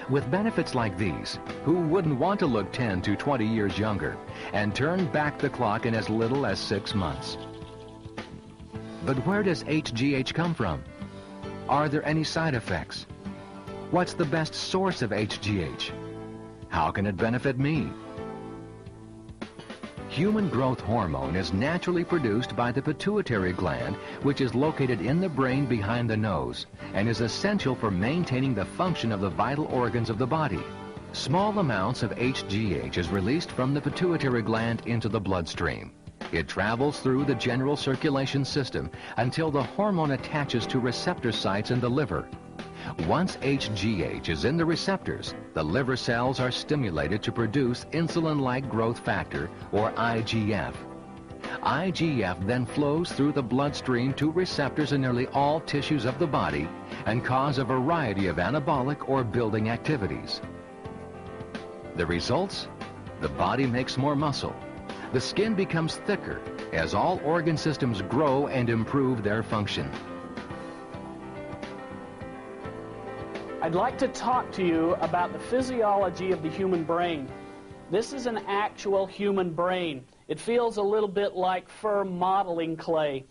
With benefits like these, who wouldn't want to look 10 to 20 years younger and turn back the clock in as little as 6 months? But where does HGH come from? Are there any side effects? What's the best source of HGH? How can it benefit me? Human growth hormone is naturally produced by the pituitary gland, which is located in the brain behind the nose and is essential for maintaining the function of the vital organs of the body. Small amounts of HGH is released from the pituitary gland into the bloodstream. It travels through the general circulation system until the hormone attaches to receptor sites in the liver. Once HGH is in the receptors, the liver cells are stimulated to produce insulin-like growth factor, or IGF. IGF then flows through the bloodstream to receptors in nearly all tissues of the body and cause a variety of anabolic or building activities. The results? The body makes more muscle. The skin becomes thicker as all organ systems grow and improve their function. I'd like to talk to you about the physiology of the human brain. This is an actual human brain. It feels a little bit like firm modeling clay.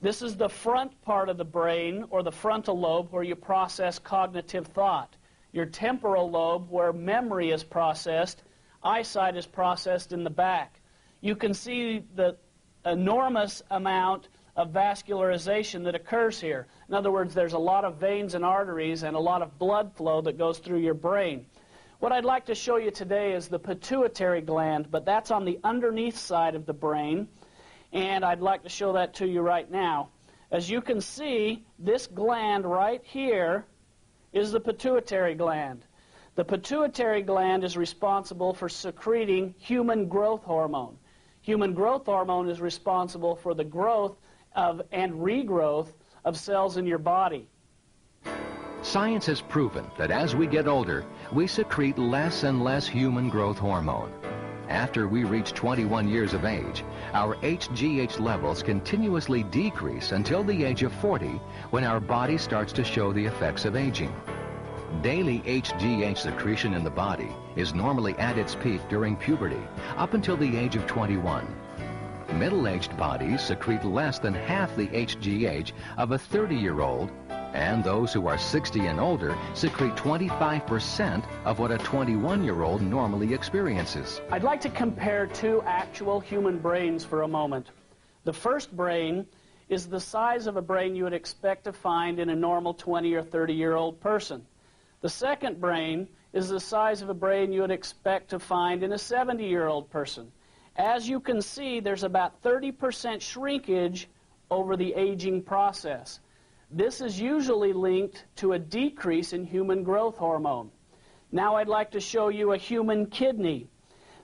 This is the front part of the brain, or the frontal lobe, where you process cognitive thought. Your temporal lobe, where memory is processed. Eyesight is processed in the back. You can see the enormous amount of vascularization that occurs here. In other words, there's a lot of veins and arteries and a lot of blood flow that goes through your brain. What I'd like to show you today is the pituitary gland, but that's on the underneath side of the brain, and I'd like to show that to you right now. As you can see, this gland right here is the pituitary gland. The pituitary gland is responsible for secreting human growth hormone. Human growth hormone is responsible for the growth and regrowth of cells in your body. Science has proven that as we get older, we secrete less and less human growth hormone. After we reach 21 years of age, our HGH levels continuously decrease until the age of 40, when our body starts to show the effects of aging. Daily HGH secretion in the body is normally at its peak during puberty, up until the age of 21. Middle-aged bodies secrete less than half the HGH of a 30-year-old, and those who are 60 and older secrete 25% of what a 21-year-old normally experiences. I'd like to compare two actual human brains for a moment. The first brain is the size of a brain you would expect to find in a normal 20 or 30-year-old person. The second brain is the size of a brain you would expect to find in a 70-year-old person. As you can see, there's about 30% shrinkage over the aging process. This is usually linked to a decrease in human growth hormone. Now I'd like to show you a human kidney.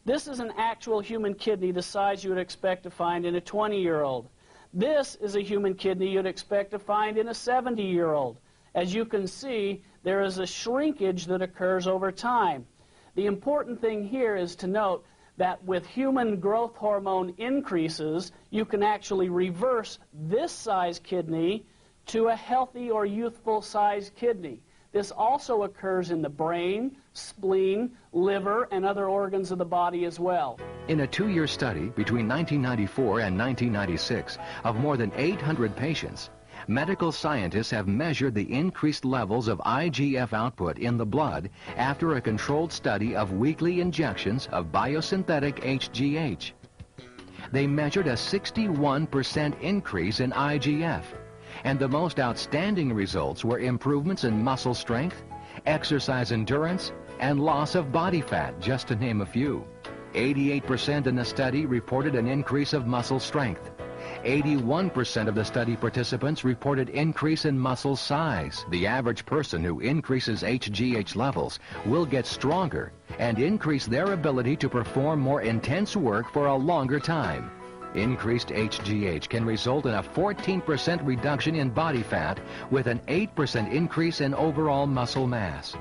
This is an actual human kidney the size you would expect to find in a 20-year-old. This is a human kidney you'd expect to find in a 70-year-old. As you can see, there is a shrinkage that occurs over time. The important thing here is to note that with human growth hormone increases, you can actually reverse this size kidney to a healthy or youthful sized kidney. This also occurs in the brain, spleen, liver, and other organs of the body as well. In a 2-year study between 1994 and 1996 of more than 800 patients, medical scientists have measured the increased levels of IGF output in the blood after a controlled study of weekly injections of biosynthetic HGH. They measured a 61% increase in IGF, and the most outstanding results were improvements in muscle strength, exercise endurance, and loss of body fat, just to name a few. 88% in the study reported an increase of muscle strength. 81% of the study participants reported increase in muscle size. The average person who increases HGH levels will get stronger and increase their ability to perform more intense work for a longer time. Increased HGH can result in a 14% reduction in body fat with an 8% increase in overall muscle mass.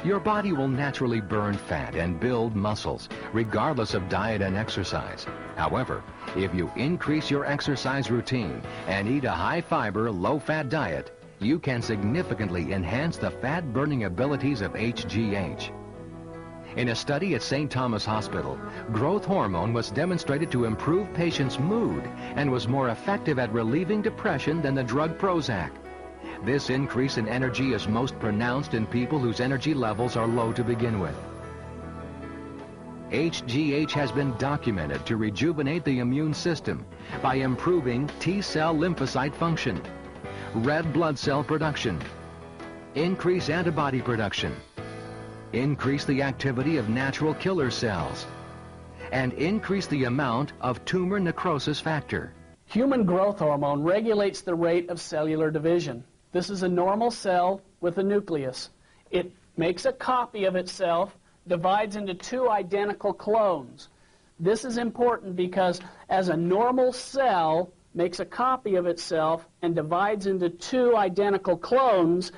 Your body will naturally burn fat and build muscles, regardless of diet and exercise. However, if you increase your exercise routine and eat a high-fiber, low-fat diet, you can significantly enhance the fat-burning abilities of HGH. In a study at St. Thomas Hospital, growth hormone was demonstrated to improve patients' mood and was more effective at relieving depression than the drug Prozac. This increase in energy is most pronounced in people whose energy levels are low to begin with. HGH has been documented to rejuvenate the immune system by improving T-cell lymphocyte function, red blood cell production, increase antibody production, increase the activity of natural killer cells, and increase the amount of tumor necrosis factor. Human growth hormone regulates the rate of cellular division. This is a normal cell with a nucleus. It makes a copy of itself, divides into two identical clones. This is important because as a normal cell makes a copy of itself and divides into two identical clones,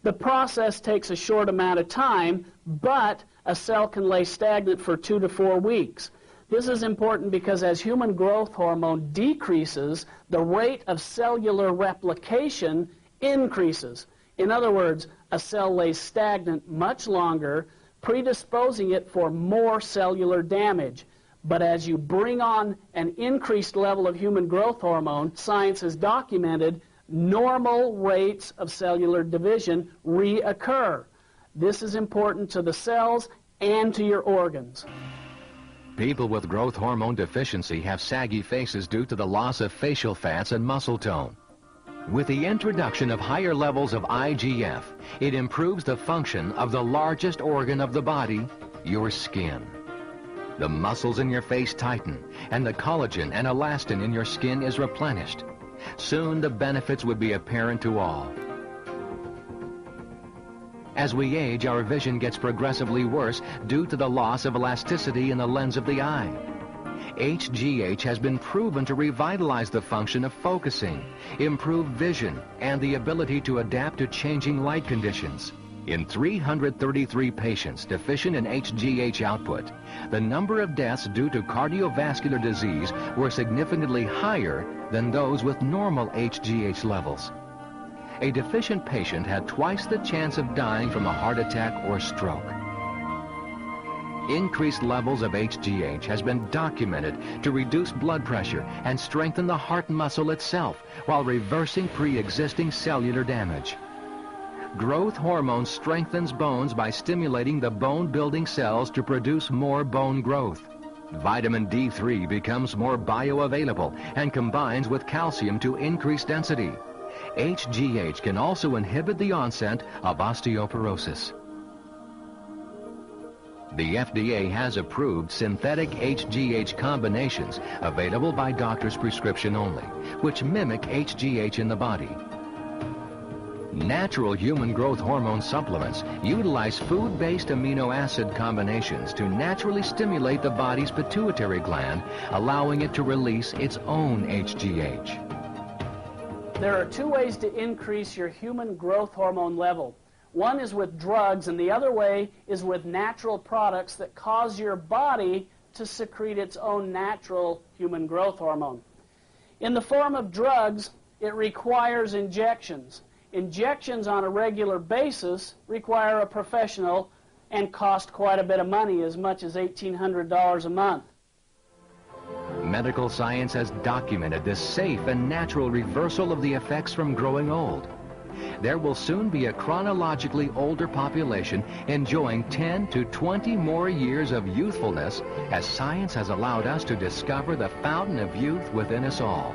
the process takes a short amount of time, but a cell can lay stagnant for 2 to 4 weeks. This is important because as human growth hormone decreases, the rate of cellular replication increases. In other words, a cell lays stagnant much longer, predisposing it for more cellular damage. But as you bring on an increased level of human growth hormone, science has documented normal rates of cellular division reoccur. This is important to the cells and to your organs. People with growth hormone deficiency have saggy faces due to the loss of facial fats and muscle tone. With the introduction of higher levels of IGF, it improves the function of the largest organ of the body, your skin. The muscles in your face tighten, and the collagen and elastin in your skin is replenished. Soon the benefits would be apparent to all. As we age, our vision gets progressively worse due to the loss of elasticity in the lens of the eye. HGH has been proven to revitalize the function of focusing, improve vision, and the ability to adapt to changing light conditions. In 333 patients deficient in HGH output, the number of deaths due to cardiovascular disease were significantly higher than those with normal HGH levels. A deficient patient had twice the chance of dying from a heart attack or stroke. Increased levels of HGH has been documented to reduce blood pressure and strengthen the heart muscle itself while reversing pre-existing cellular damage. Growth hormone strengthens bones by stimulating the bone-building cells to produce more bone growth. Vitamin D3 becomes more bioavailable and combines with calcium to increase density. HGH can also inhibit the onset of osteoporosis. The FDA has approved synthetic HGH combinations available by doctor's prescription only, which mimic HGH in the body. Natural human growth hormone supplements utilize food-based amino acid combinations to naturally stimulate the body's pituitary gland, allowing it to release its own HGH. There are two ways to increase your human growth hormone level. One is with drugs, and the other way is with natural products that cause your body to secrete its own natural human growth hormone. In the form of drugs, it requires injections. Injections on a regular basis require a professional and cost quite a bit of money, as much as $1,800 a month. Medical science has documented this safe and natural reversal of the effects from growing old. There will soon be a chronologically older population enjoying 10 to 20 more years of youthfulness as science has allowed us to discover the fountain of youth within us all.